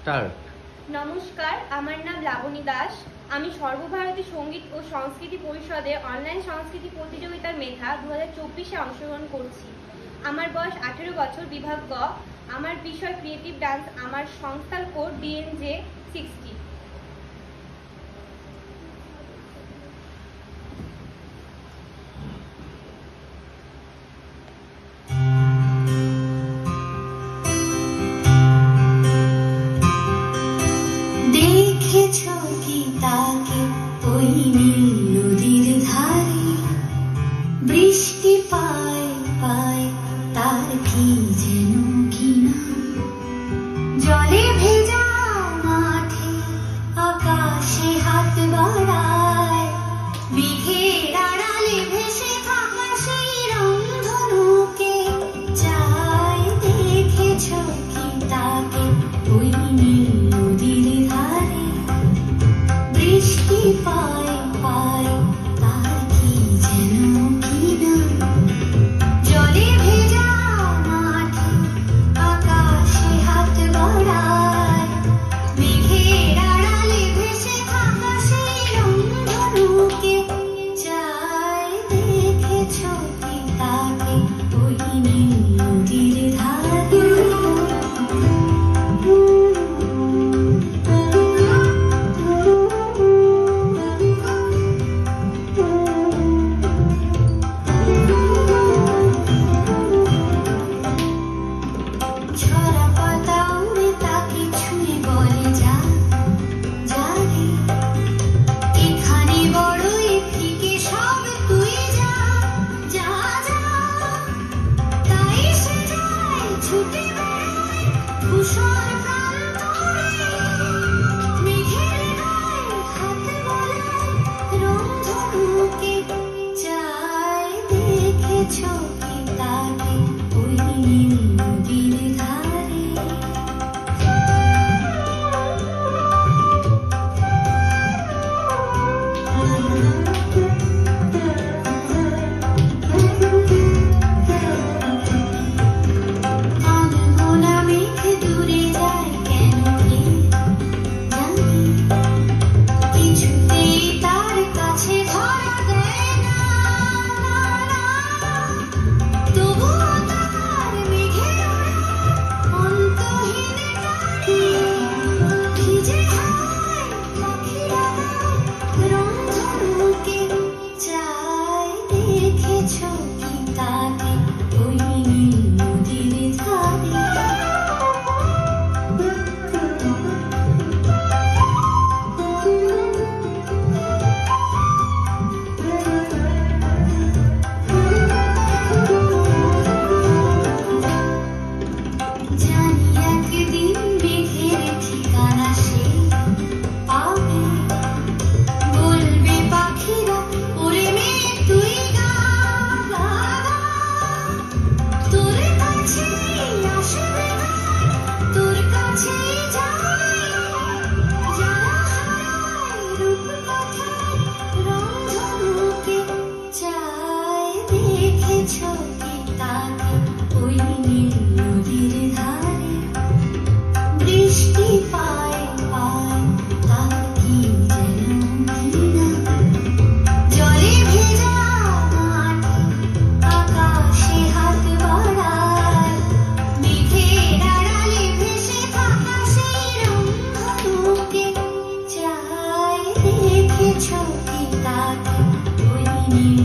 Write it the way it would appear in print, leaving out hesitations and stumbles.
Start. নমস্কার, আমার নাম লাবণী দাস। আমি সর্বভারতীয় সঙ্গীত ও সংস্কৃতি পরিষদে অনলাইন সংস্কৃতি প্রতিযোগিতার মেধা 2024-এ অংশগ্রহণ করছি। আমার বয়স 18 বছর, বিভাগ গ। আমার বিষয় ক্রিয়েটিভ ডান্স। আমার সংস্থার কোড DNJ60। দেখেছো কি তাকে ওই নীল নদীর ধারে, বৃষ্টি পায় পায় তার কি যেন কিনা, জলে ভেজা মাঠে আকাশে হাত বাড়ায়, মেঘের আড়ালে ভেসে থাকা সেই রংধনুকে চায়। দেখেছো কি তাকে ওই নীল নদীর ধারে, বৃষ্টি পায় পায় তার কি যেন কিনা, জলে ভেজা মাঠে আকাশে হাত বাড়ায়, মেঘের আড়ালে ভেসে থাকা সেই রংধনুকে চায়। দেখেছো কি তাকে ওই নীল নদীর ধারে। ছড়া পাতা উড়ে তাকে ছুঁয়ে বলে যা যা রে, এখানে বড়ই ফিকে সব, তুই যা যা যা। তাই সে যায় ছুটে বেড়ায় ধূসর প্রান্তরে, মেঘের গায়ে হাত বোলায়, রংধনুকে চায়। দেখেছো কি তাকে ওই নীল নদীর ধারে। আনমনা মেঘ দূরে যায় কেন কে জানে, কিছুতেই তার কাছে ধরা দেয় না, তবুও তার মেঘে ওড়ে অন্তহীন টানে, ভিজে হাওয়ায় পাখিরা গায়, রংধনুকে চায়। দেখেছো কি তাকে ওই নীল নদীর ধারে। জানি একদিন মেঘের ঠিকানা সে পাবে, বলবে পাখিরা ওরে মেঘ তুই গা গা গা, তোর কাছেই আসবে গায়, তোর কাছেই যায়, যারা হারায় রূপকথায় রংধনুকে চায়। দেখেছো কি তাকে ওই নীল নদীর ধারে, বৃষ্টি পায় পায় তার কি যেন কিনা, জলে ভেজা মাঠে আকাশে হাত বাড়ায়, মেঘের আড়ালে ভেসে থাকা সেই রংধনুকে চায়। দেখেছো কি তাকে ওই নীল